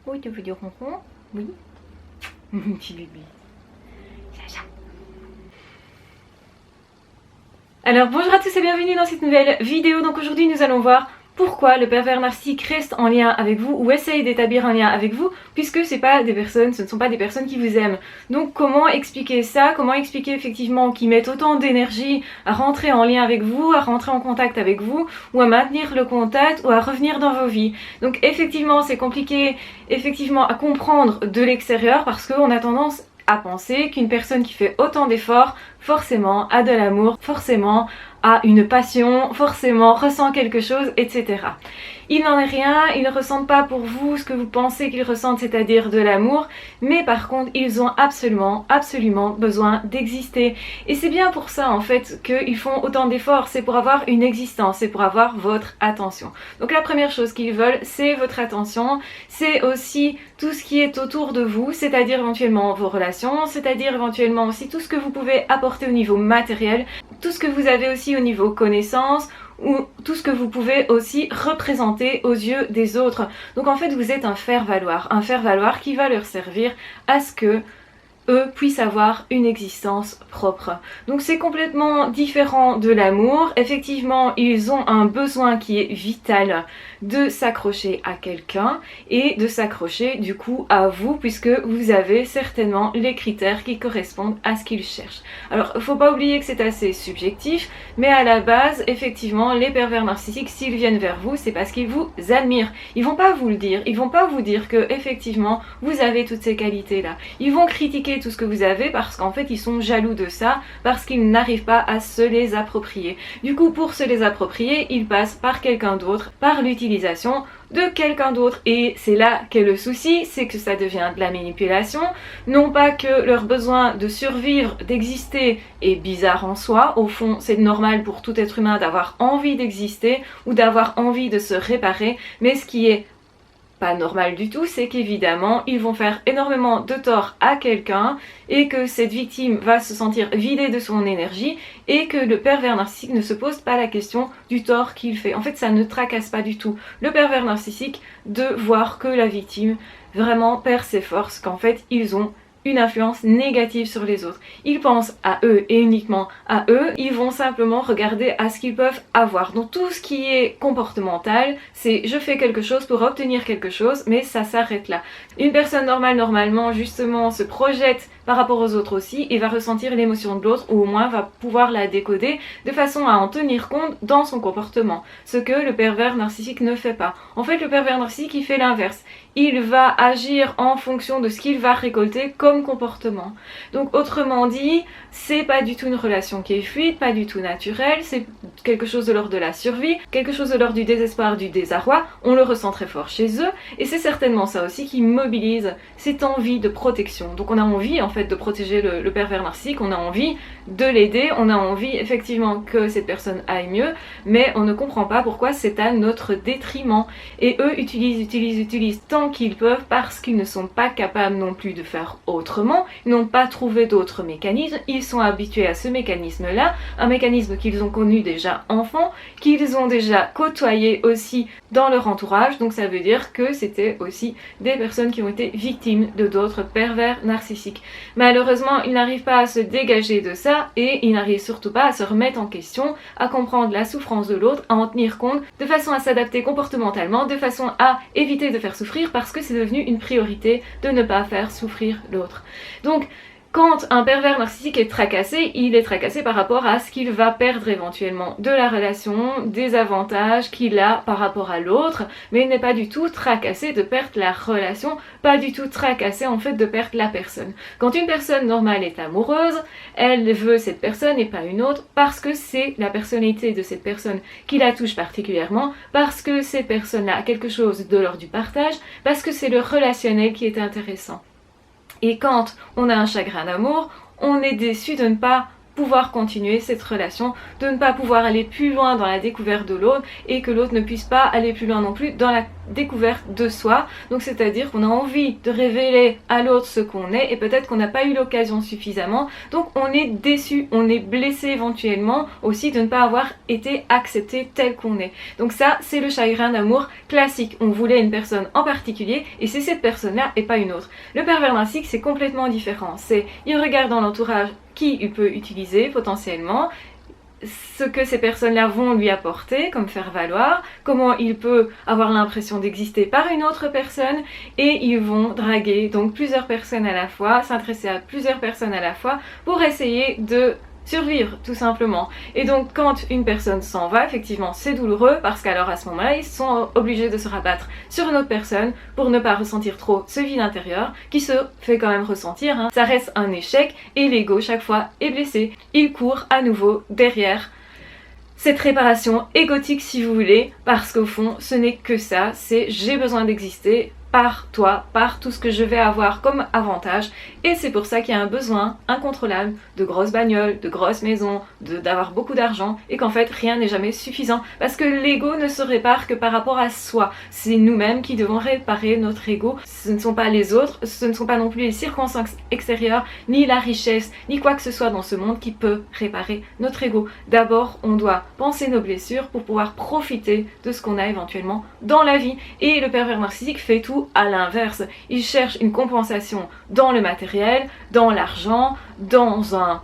Oui, tu veux du ronron? Oui. Petit bébé. Chacha. Alors bonjour à tous et bienvenue dans cette nouvelle vidéo. Donc aujourd'hui nous allons voir pourquoi le pervers narcissique reste en lien avec vous ou essaye d'établir un lien avec vous, puisque ce ne sont pas des personnes qui vous aiment. Donc comment expliquer ça? Comment expliquer effectivement qu'ils mettent autant d'énergie à rentrer en lien avec vous, à rentrer en contact avec vous, ou à maintenir le contact, ou à revenir dans vos vies? Donc effectivement c'est compliqué effectivement à comprendre de l'extérieur, parce qu'on a tendance à penser qu'une personne qui fait autant d'efforts forcément a de l'amour, forcément a une passion, forcément ressent quelque chose, etc. Il n'en est rien, ils ne ressentent pas pour vous ce que vous pensez qu'ils ressentent, c'est-à-dire de l'amour, mais par contre ils ont absolument besoin d'exister. Et c'est bien pour ça en fait qu'ils font autant d'efforts, c'est pour avoir une existence, c'est pour avoir votre attention. Donc la première chose qu'ils veulent, c'est votre attention, c'est aussi tout ce qui est autour de vous, c'est-à-dire éventuellement vos relations, c'est-à-dire éventuellement aussi tout ce que vous pouvez apporter au niveau matériel, tout ce que vous avez aussi au niveau connaissance, ou tout ce que vous pouvez aussi représenter aux yeux des autres. Donc en fait vous êtes un faire-valoir qui va leur servir à ce que eux puissent avoir une existence propre. Donc c'est complètement différent de l'amour. Effectivement, ils ont un besoin qui est vital de s'accrocher à quelqu'un et de s'accrocher du coup à vous, puisque vous avez certainement les critères qui correspondent à ce qu'ils cherchent. Alors il ne faut pas oublier que c'est assez subjectif, mais à la base, effectivement, les pervers narcissiques, s'ils viennent vers vous, c'est parce qu'ils vous admirent. Ils vont pas vous le dire, ils vont pas vous dire que effectivement vous avez toutes ces qualités-là. Ils vont critiquer tout ce que vous avez parce qu'en fait ils sont jaloux de ça, parce qu'ils n'arrivent pas à se les approprier. Du coup, pour se les approprier, ils passent par quelqu'un d'autre, par l'utilisation de quelqu'un d'autre. Et c'est là qu'est le souci, c'est que ça devient de la manipulation. Non pas que leur besoin de survivre, d'exister est bizarre en soi, au fond c'est normal pour tout être humain d'avoir envie d'exister ou d'avoir envie de se réparer, mais ce qui est pas normal du tout, c'est qu'évidemment ils vont faire énormément de tort à quelqu'un et que cette victime va se sentir vidée de son énergie et que le pervers narcissique ne se pose pas la question du tort qu'il fait. En fait, ça ne tracasse pas du tout le pervers narcissique de voir que la victime vraiment perd ses forces, qu'en fait ils ont une influence négative sur les autres. Ils pensent à eux et uniquement à eux, ils vont simplement regarder à ce qu'ils peuvent avoir. Donc tout ce qui est comportemental, c'est je fais quelque chose pour obtenir quelque chose, mais ça s'arrête là. Une personne normale, normalement, justement, se projette par rapport aux autres aussi et va ressentir l'émotion de l'autre, ou au moins va pouvoir la décoder de façon à en tenir compte dans son comportement, ce que le pervers narcissique ne fait pas. En fait, le pervers narcissique, il fait l'inverse. Il va agir en fonction de ce qu'il va récolter comme comportement. Donc autrement dit, c'est pas du tout une relation qui est fluide, pas du tout naturelle, c'est quelque chose de l'ordre de la survie, quelque chose de l'ordre du désespoir, du désarroi, on le ressent très fort chez eux, et c'est certainement ça aussi qui mobilise cette envie de protection. Donc on a envie en fait de protéger le pervers narcissique, on a envie de l'aider, on a envie effectivement que cette personne aille mieux, mais on ne comprend pas pourquoi c'est à notre détriment. Et eux utilisent tant qu'ils peuvent parce qu'ils ne sont pas capables non plus de faire autrement, ils n'ont pas trouvé d'autres mécanismes, ils sont habitués à ce mécanisme-là, un mécanisme qu'ils ont connu déjà enfant, qu'ils ont déjà côtoyé aussi dans leur entourage, donc ça veut dire que c'était aussi des personnes qui ont été victimes de d'autres pervers narcissiques. Malheureusement, ils n'arrivent pas à se dégager de ça et ils n'arrivent surtout pas à se remettre en question, à comprendre la souffrance de l'autre, à en tenir compte, de façon à s'adapter comportementalement, de façon à éviter de faire souffrir parce que c'est devenu une priorité de ne pas faire souffrir l'autre. Donc, quand un pervers narcissique est tracassé, il est tracassé par rapport à ce qu'il va perdre éventuellement de la relation, des avantages qu'il a par rapport à l'autre, mais il n'est pas du tout tracassé de perdre la relation, pas du tout tracassé en fait de perdre la personne. Quand une personne normale est amoureuse, elle veut cette personne et pas une autre parce que c'est la personnalité de cette personne qui la touche particulièrement, parce que cette personne a quelque chose de l'ordre du partage, parce que c'est le relationnel qui est intéressant. Et quand on a un chagrin d'amour, on est déçu de ne pas pouvoir continuer cette relation, de ne pas pouvoir aller plus loin dans la découverte de l'autre et que l'autre ne puisse pas aller plus loin non plus dans la découverte de soi. Donc c'est-à-dire qu'on a envie de révéler à l'autre ce qu'on est et peut-être qu'on n'a pas eu l'occasion suffisamment, donc on est déçu, on est blessé éventuellement aussi de ne pas avoir été accepté tel qu'on est. Donc ça, c'est le chagrin d'amour classique. On voulait une personne en particulier et c'est cette personne-là et pas une autre. Le pervers narcissique, c'est complètement différent. C'est, il regarde dans l'entourage qui il peut utiliser potentiellement, ce que ces personnes-là vont lui apporter comme faire valoir, comment il peut avoir l'impression d'exister par une autre personne, et ils vont draguer donc plusieurs personnes à la fois, s'intéresser à plusieurs personnes à la fois pour essayer de survivre tout simplement. Et donc quand une personne s'en va, effectivement c'est douloureux parce qu'alors à ce moment-là ils sont obligés de se rabattre sur une autre personne pour ne pas ressentir trop ce vide intérieur qui se fait quand même ressentir, hein. Ça reste un échec et l'ego chaque fois est blessé. Il court à nouveau derrière cette réparation égotique si vous voulez, parce qu'au fond ce n'est que ça, c'est j'ai besoin d'exister par toi, par tout ce que je vais avoir comme avantage, et c'est pour ça qu'il y a un besoin incontrôlable de grosses bagnoles, de grosses maisons, d'avoir beaucoup d'argent, et qu'en fait rien n'est jamais suffisant, parce que l'ego ne se répare que par rapport à soi. C'est nous-mêmes qui devons réparer notre ego, ce ne sont pas les autres, ce ne sont pas non plus les circonstances extérieures, ni la richesse, ni quoi que ce soit dans ce monde qui peut réparer notre ego. D'abord, on doit penser nos blessures pour pouvoir profiter de ce qu'on a éventuellement dans la vie, et le pervers narcissique fait tout à l'inverse. Il cherche une compensation dans le matériel, dans l'argent, dans un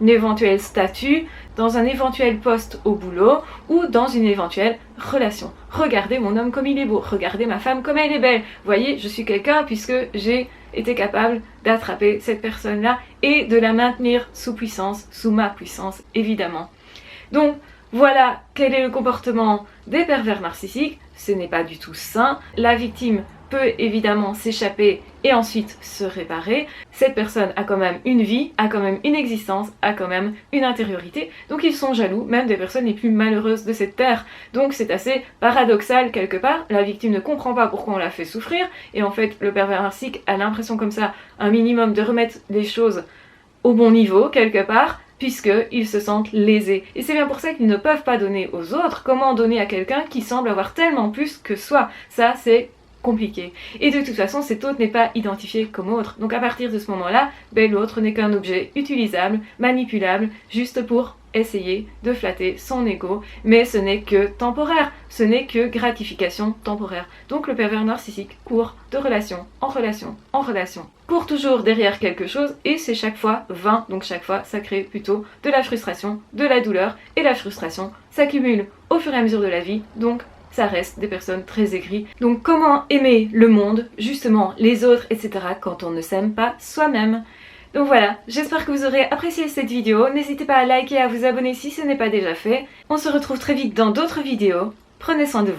éventuel statut, dans un éventuel poste au boulot ou dans une éventuelle relation. Regardez mon homme comme il est beau, regardez ma femme comme elle est belle. Voyez, je suis quelqu'un puisque j'ai été capable d'attraper cette personne-là et de la maintenir sous puissance, sous ma puissance évidemment. Donc voilà quel est le comportement des pervers narcissiques. Ce n'est pas du tout sain. La victime peut évidemment s'échapper et ensuite se réparer. Cette personne a quand même une vie, a quand même une existence, a quand même une intériorité. Donc ils sont jaloux, même des personnes les plus malheureuses de cette terre. Donc c'est assez paradoxal quelque part. La victime ne comprend pas pourquoi on la fait souffrir. Et en fait, le pervers narcissique a l'impression comme ça, un minimum de remettre les choses au bon niveau quelque part, puisqu'ils se sentent lésés. Et c'est bien pour ça qu'ils ne peuvent pas donner aux autres. Comment donner à quelqu'un qui semble avoir tellement plus que soi? Ça, c'est compliqué. Et de toute façon, cet autre n'est pas identifié comme autre. Donc à partir de ce moment-là, l'autre n'est qu'un objet utilisable, manipulable, juste pour essayer de flatter son ego, mais ce n'est que temporaire, ce n'est que gratification temporaire. Donc le pervers narcissique court de relation en relation en relation, court toujours derrière quelque chose et c'est chaque fois vain, donc chaque fois ça crée plutôt de la frustration, de la douleur, et la frustration s'accumule au fur et à mesure de la vie, donc ça reste des personnes très aigries. Donc comment aimer le monde, justement les autres, etc. quand on ne s'aime pas soi-même? Donc voilà, j'espère que vous aurez apprécié cette vidéo. N'hésitez pas à liker et à vous abonner si ce n'est pas déjà fait. On se retrouve très vite dans d'autres vidéos. Prenez soin de vous.